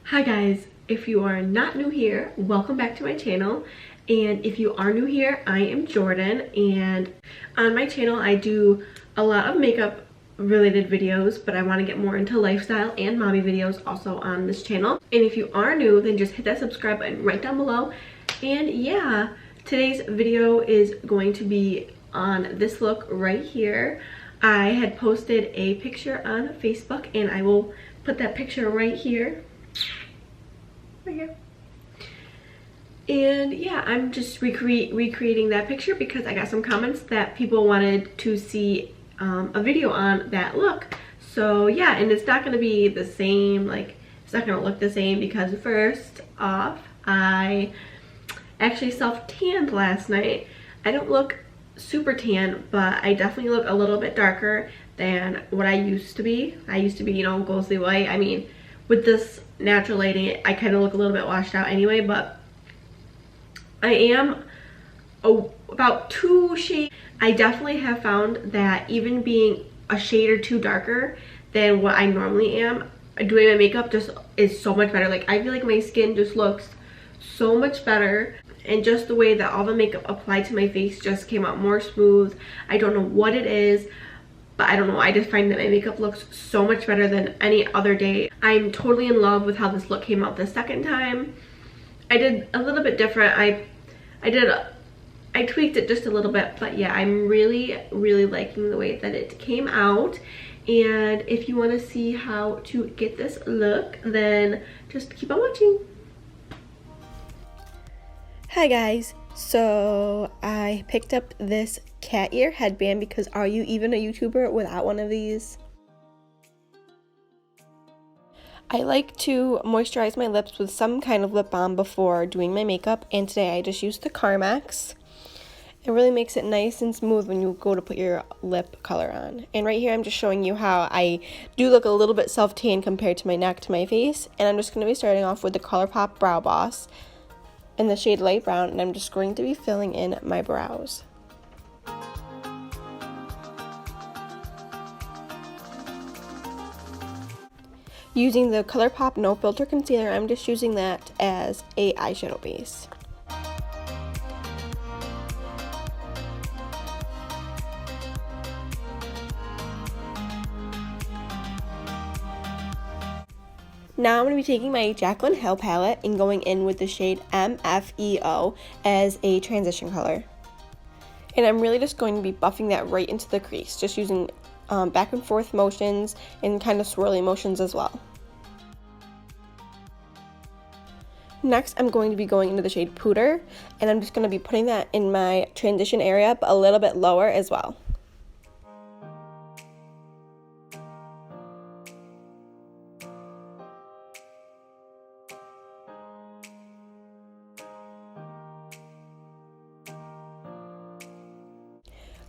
Hi guys, if you are not new here, welcome back to my channel. And if you are new here, I am Jordan, and on my channel I do a lot of makeup related videos, but I want to get more into lifestyle and mommy videos also on this channel. And if you are new, then just hit that subscribe button right down below. And yeah, today's video is going to be on this look right here. I had posted a picture on Facebook, and I will put that picture right here. Right here. And yeah, I'm just recreating that picture because I got some comments that people wanted to see a video on that look. So yeah, and it's not going to be the same, like it's not going to look the same because first off, I actually self-tanned last night. I don't look super tan, but I definitely look a little bit darker than what I used to be. I used to be, you know, ghostly white. I mean, with this natural lighting, I kind of look a little bit washed out anyway, but I am about 2 shades. I definitely have found that even being a shade or 2 darker than what I normally am, doing my makeup just is so much better. Like, I feel like my skin just looks so much better, and just the way that all the makeup applied to my face just came out more smooth. I don't know what it is, but I don't know, I just find that my makeup looks so much better than any other day. I'm totally in love with how this look came out the second time. I did a little bit different. I tweaked it just a little bit, but yeah, I'm really liking the way that it came out. And if you want to see how to get this look, then just keep on watching. Hi guys, so I picked up this cat ear headband because are you even a YouTuber without one of these? I like to moisturize my lips with some kind of lip balm before doing my makeup, and today I just used the Carmex. It really makes it nice and smooth when you go to put your lip color on. And right here I'm just showing you how I do look a little bit self-tan compared to my neck to my face. And I'm just going to be starting off with the ColourPop Brow Boss in the shade light brown, and I'm just going to be filling in my brows. Using the ColourPop No Filter Concealer, I'm just using that as a eyeshadow base. Now I'm going to be taking my Jaclyn Hill palette and going in with the shade MFEO as a transition color. And I'm really just going to be buffing that right into the crease, just using back and forth motions and kind of swirly motions as well. Next, I'm going to be going into the shade Pooter, and I'm just going to be putting that in my transition area, but a little bit lower as well.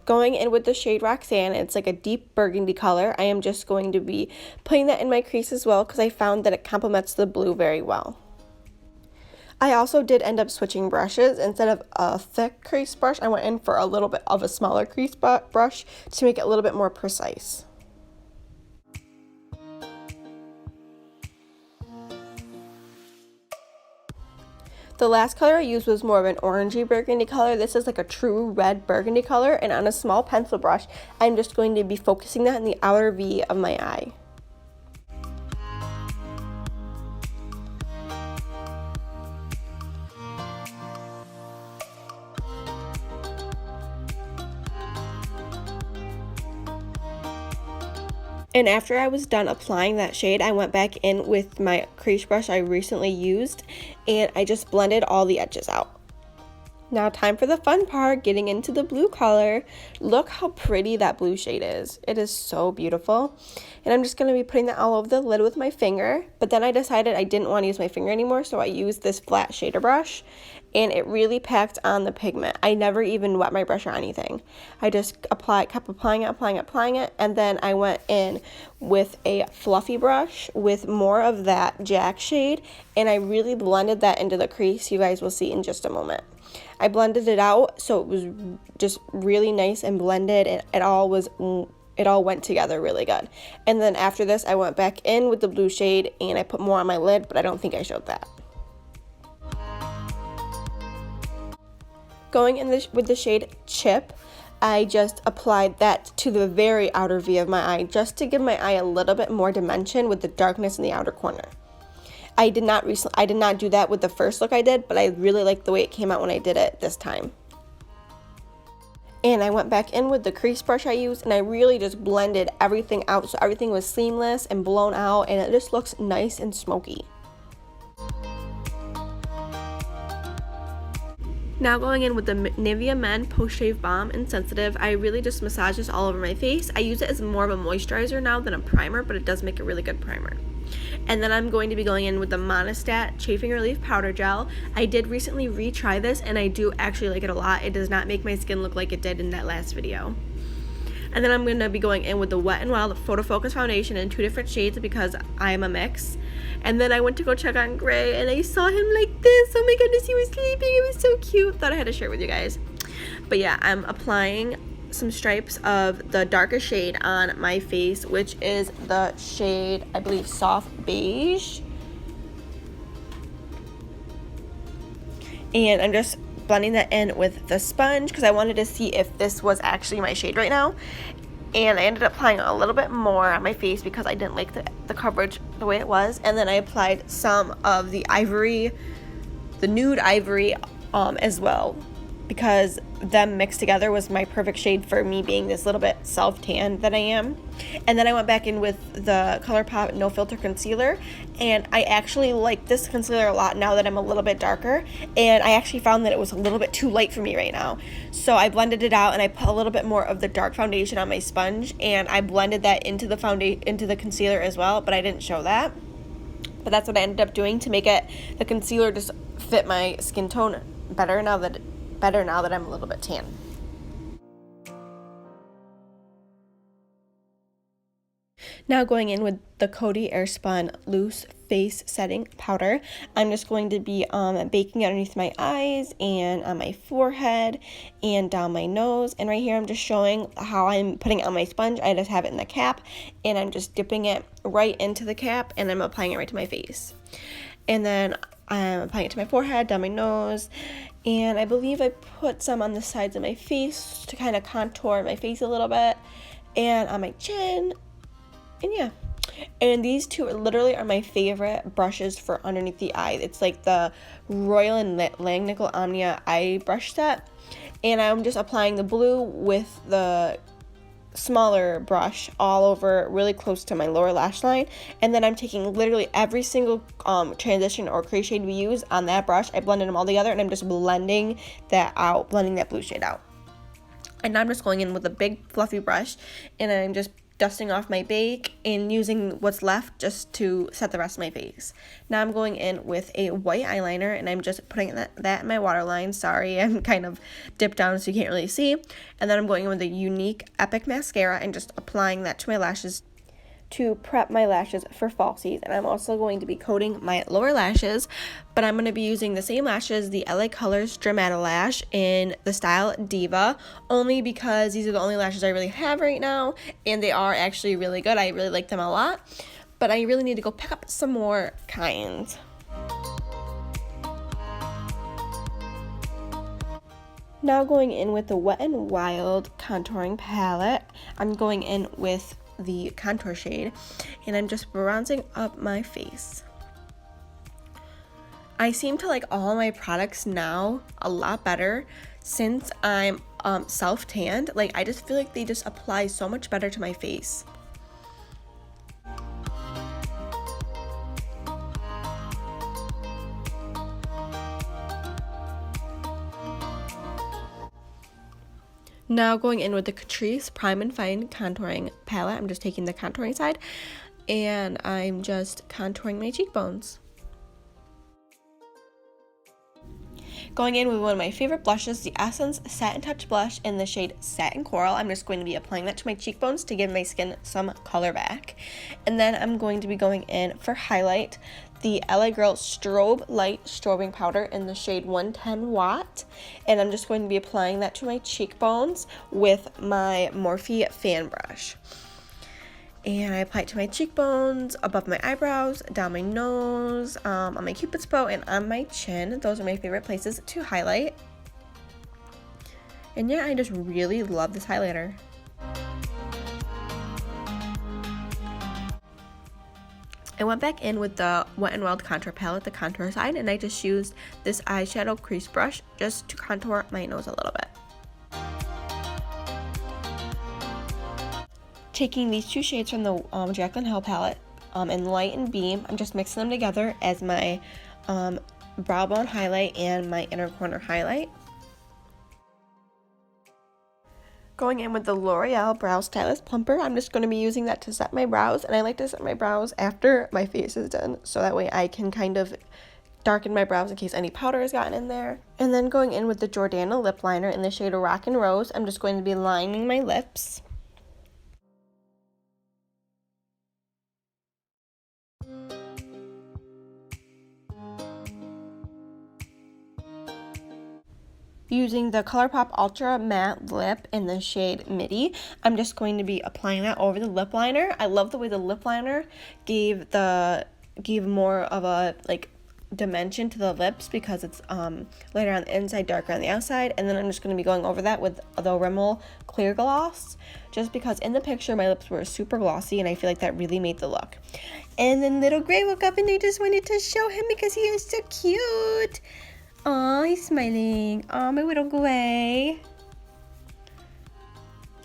Going in with the shade Roxanne, it's like a deep burgundy color. I am just going to be putting that in my crease as well because I found that it complements the blue very well. I also did end up switching brushes. Instead of a thick crease brush, I went in for a little bit of a smaller crease brush to make it a little bit more precise. The last color I used was more of an orangey burgundy color. This is like a true red burgundy color, and on a small pencil brush, I'm just going to be focusing that in the outer V of my eye. And after I was done applying that shade, I went back in with my crease brush I recently used, and I just blended all the edges out. Now time for the fun part, getting into the blue color. Look how pretty that blue shade is. It is so beautiful. And I'm just going to be putting that all over the lid with my finger. But then I decided I didn't want to use my finger anymore, so I used this flat shader brush. And it really packed on the pigment. I never even wet my brush or anything. I just kept applying it. And then I went in with a fluffy brush with more of that Jack shade. And I really blended that into the crease. You guys will see in just a moment. I blended it out so it was just really nice and blended, and it all was it all went together really good. And then after this, I went back in with the blue shade and I put more on my lid, but I don't think I showed that. Going in with the shade Chip, I just applied that to the very outer V of my eye just to give my eye a little bit more dimension with the darkness in the outer corner. I did not do that with the first look I did, but I really liked the way it came out when I did it this time. And I went back in with the crease brush I used and I really just blended everything out so everything was seamless and blown out and it just looks nice and smoky. Now going in with the Nivea Men Post Shave Balm in Sensitive, I really just massage this all over my face. I use it as more of a moisturizer now than a primer, but it does make a really good primer. And then I'm going to be going in with the Monistat Chafing Relief Powder Gel. I did recently retry this and I do actually like it a lot. It does not make my skin look like it did in that last video. And then I'm going to be going in with the Wet n Wild PhotoFocus Foundation in 2 different shades because I am a mix. And then I went to go check on Gray and I saw him like this. Oh my goodness, he was sleeping. It was so cute. Thought I had to share it with you guys. But yeah, I'm applying some stripes of the darkest shade on my face, which is the shade, I believe, Soft Beige. And I'm just blending that in with the sponge because I wanted to see if this was actually my shade right now. And I ended up applying a little bit more on my face because I didn't like the coverage the way it was. And then I applied some of the ivory, the nude ivory as well, because them mixed together was my perfect shade for me being this little bit self-tan that I am. And then I went back in with the ColourPop No Filter Concealer, and I actually like this concealer a lot now that I'm a little bit darker, and I actually found that it was a little bit too light for me right now. So I blended it out and I put a little bit more of the dark foundation on my sponge, and I blended that into the concealer as well, but I didn't show that. But that's what I ended up doing to make the concealer just fit my skin tone better now that I'm a little bit tan. Now going in with the Coty Airspun Loose Face Setting Powder, I'm just going to be baking it underneath my eyes and on my forehead and down my nose. And right here I'm just showing how I'm putting it on my sponge. I just have it in the cap and I'm just dipping it right into the cap and I'm applying it right to my face. And then I'm applying it to my forehead, down my nose, and I believe I put some on the sides of my face to kind of contour my face a little bit, and on my chin, and yeah. And these two literally are my favorite brushes for underneath the eye. It's like the Royal and Langnickel Omnia eye brush set, and I'm just applying the blue with the smaller brush all over really close to my lower lash line, and then I'm taking literally every single transition or crease shade we use on that brush. I blended them all together and I'm just blending that out, blending that blue shade out. And now I'm just going in with a big fluffy brush and I'm just dusting off my bake and using what's left just to set the rest of my face. Now I'm going in with a white eyeliner and I'm just putting that in my waterline. Sorry, I'm kind of dipped down so you can't really see. And then I'm going in with a Yonique Epic Mascara and just applying that to my lashes to prep my lashes for falsies. And I'm also going to be coating my lower lashes, but I'm going to be using the same lashes, the LA Colors DramatiLash in the style Diva, only because these are the only lashes I really have right now, and they are actually really good. I really like them a lot, but I really need to go pick up some more kinds. Now going in with the Wet n Wild contouring palette, I'm going in with the contour shade and I'm just bronzing up my face. I seem to like all my products now a lot better since I'm self-tanned. Like I just feel like they just apply so much better to my face. Now going in with the Catrice Prime and Fine Contouring Palette, I'm just taking the contouring side and I'm just contouring my cheekbones. Going in with one of my favorite blushes, the Essence Satin Touch Blush in the shade Satin Coral. I'm just going to be applying that to my cheekbones to give my skin some color back. And then I'm going to be going in for highlight, the LA Girl Strobe Light Strobing Powder in the shade 110 Watt. And I'm just going to be applying that to my cheekbones with my Morphe fan brush. And I apply it to my cheekbones, above my eyebrows, down my nose, on my cupid's bow, and on my chin. Those are my favorite places to highlight. And yeah, I just really love this highlighter. I went back in with the Wet n Wild contour palette, the contour side, and I just used this eyeshadow crease brush just to contour my nose a little bit. Taking these two shades from the Jaclyn Hill palette in Light and Beam, I'm just mixing them together as my brow bone highlight and my inner corner highlight. Going in with the L'Oreal Brow Stylist Plumper, I'm just going to be using that to set my brows, and I like to set my brows after my face is done, so that way I can kind of darken my brows in case any powder has gotten in there. And then going in with the Jordanna lip liner in the shade Rock and Rose, I'm just going to be lining my lips. Using the ColourPop Ultra Matte Lip in the shade Midi, I'm just going to be applying that over the lip liner. I love the way the lip liner gave more of a dimension to the lips because it's lighter on the inside, darker on the outside. And then I'm just going to be going over that with the Rimmel Clear Gloss, just because in the picture my lips were super glossy and I feel like that really made the look. And then little Gray woke up and I just wanted to show him because he is so cute. Aw, he's smiling. Aw, my little Gray.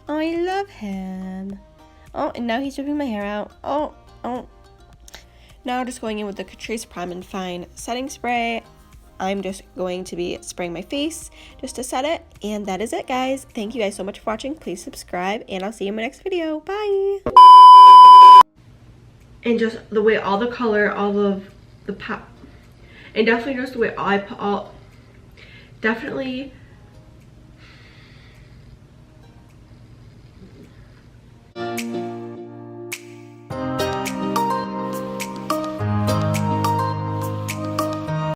Oh, I love him. Oh, and now he's whipping my hair out. Oh. Now just going in with the Catrice Prime and Fine setting spray. I'm just going to be spraying my face just to set it. And that is it, guys. Thank you guys so much for watching. Please subscribe, and I'll see you in my next video. Bye! And just the way all the color, all of the pop, and definitely just the way definitely